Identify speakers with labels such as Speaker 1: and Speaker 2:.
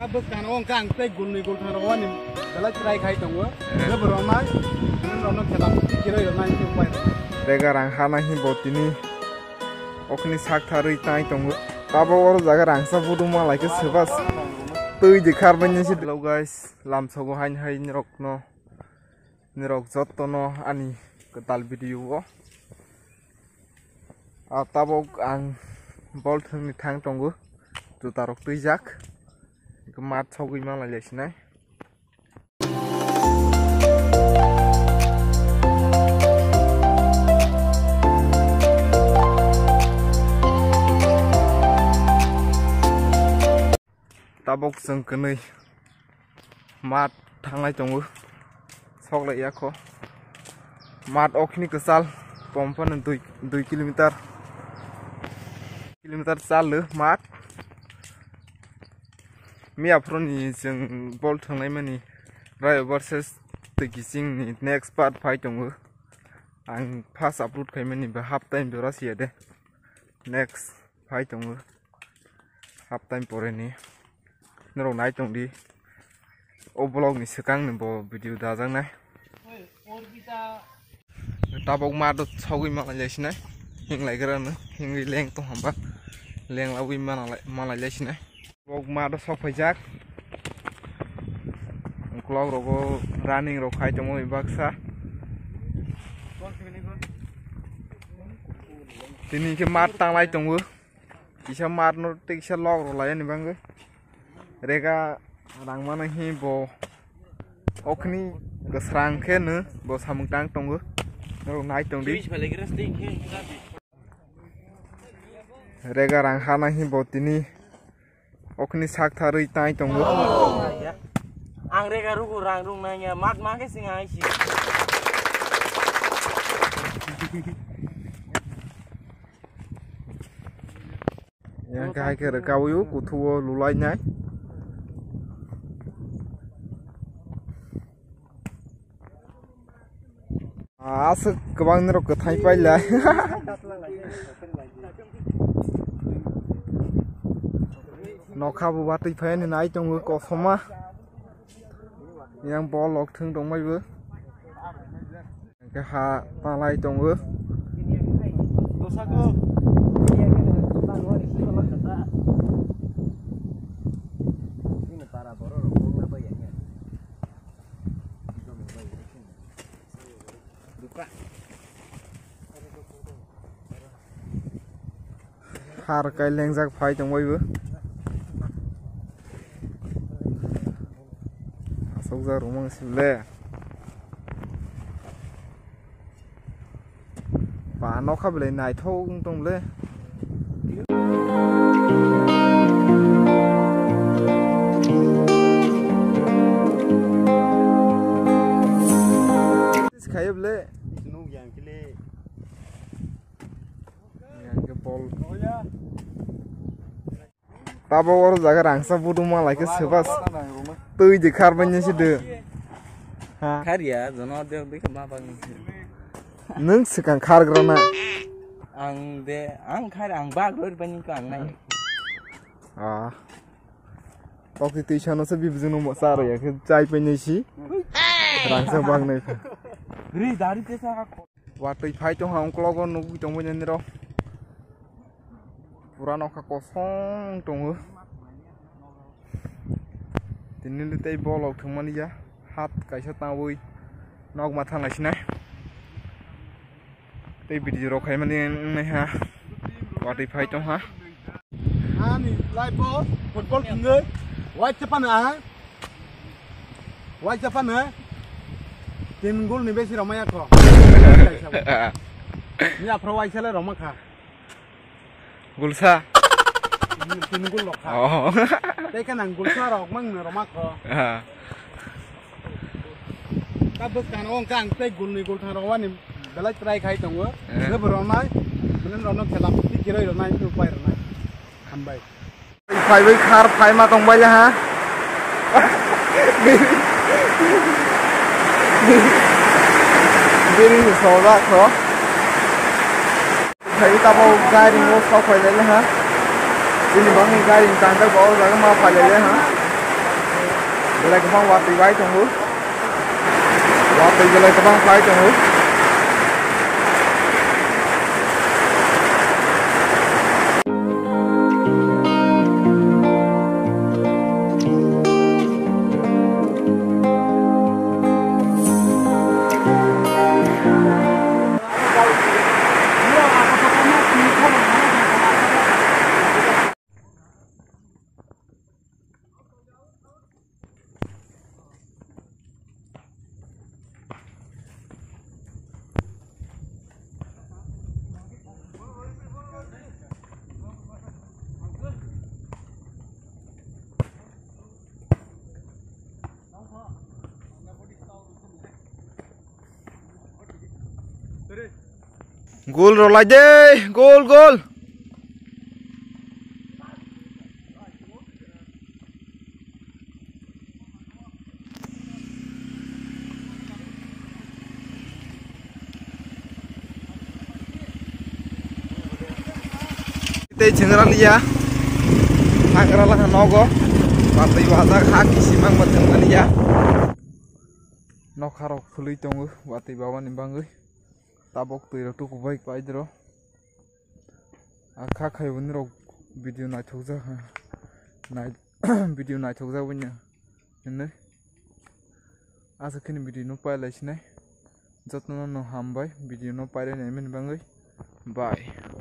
Speaker 1: Bukan orang kang teh gulni gul thang rawan ni, kalau cerai kai tunggu, dia beronai, beronai kelam, kira beronai itu pai.
Speaker 2: Rega rangkana hi botini, okni sak tharui tai tunggu. Tabo or jaga rangsa budu ma like sebas. Tui jekar banyak sih. Hello guys, lam sogo hain hain nirok jotto no ani ketal video. Tabo ang bol thang ni thang tunggu, tu tarok tui jak. Kemat sogi malah jadi sini. Tabok sengkenai mat tangai tunggu sok lagi aku mat okni kesal pompan 2 kilometer sal le mat mi apron ni jeng bol thangnai mani rai versus tekising ni next part fight tunggu ang first upload kaimani ba half time dora sia de next fight tunggu half time pore ni nero nai tong di o vlog ni sekang ni bo video da jang nai tabok ma do chogui ma lai sinai hing lai gara na hing leng to hamba leng lawi ma lai sinai bok ma do sok phajak klog rogo running ro khai tong moi baksa tini ke mat tang lai tong isa mat no tik sa log ro lai ni bang rega rang mana hi bo okni gesrang ke ne bo samung tang tong ro nai tong di rega rang hana hi bo tini okni sak tharui tai tong
Speaker 3: ang rega rugu rang rung nanya mat ma ke singai si
Speaker 2: yang kai ke rekau yu ku thuo lulai nhai asuk kebang nero ke thai pai lai nokha bu ba tui phe ni nai tong ko soma yang bol lok thung tong mai bu ke ha ta lai tong har kai leng jak phai tong mai bu asok za rumang sile pa nó khắp lại này thâu tông lên khai lên cái bol tabo or jaga rangsa budu ma like sebas tui jekar banyak sih deh
Speaker 3: khai ya jono de bi kama bang
Speaker 2: neng sekang khar grana
Speaker 3: ang khai ang bag roi bani ka ang nai
Speaker 2: Waktu itu channel se bibzunu mo saro ya ke chai pe nei si rangsa bang nei
Speaker 3: ri dari te sa
Speaker 2: waktu phai to hang klog no tong ben ni ro pura no kha ko song tong tin ni tei bol ok thmani ya hat kaisa tawui nok ma thang lai sinai tei video ro khai mani nei ha waktu phai to ha
Speaker 1: Ani lai bol football ngơi Wai cepat na, wai cepat na. Tim gol ni besi ramai aku. Ni apa wai salah ramai kah?
Speaker 2: Gulsa.
Speaker 1: Tim gol lok kah.
Speaker 2: Oh.
Speaker 1: Tapi kan ang gulsa ramai mang ramai kah. Tapi kan orang kan tapi gol ni gol thang rawan ni, belas try khai tunggu. Dia beramai, benar ramai kelam. Kira ramai tu pai ramai, hambai.
Speaker 2: Phải với khar phải mà tông bay ha đi đi số đó khó thấy tao bao gai đi mua sao phải lấy ha đi bằng gai đi tăng tới bộ rồi mà phải lấy ha belai kebang watai bai tunggu watai belai kebang bai tunggu Goal rồi lại đi, goal goal. Tây chừng liya, hàng ra là nó có, và tây vào ra khá kỳ xí mang vật thằng liya. Nó khá rộng phơi trong và tây vào bên bang người. Tabok tu tu ku baik pai dro akha khai bun ro video na thokja na video na thokja bunya ne asa kini video no pai lai sinai jotno no hambai video no pai re nei men bangai bye.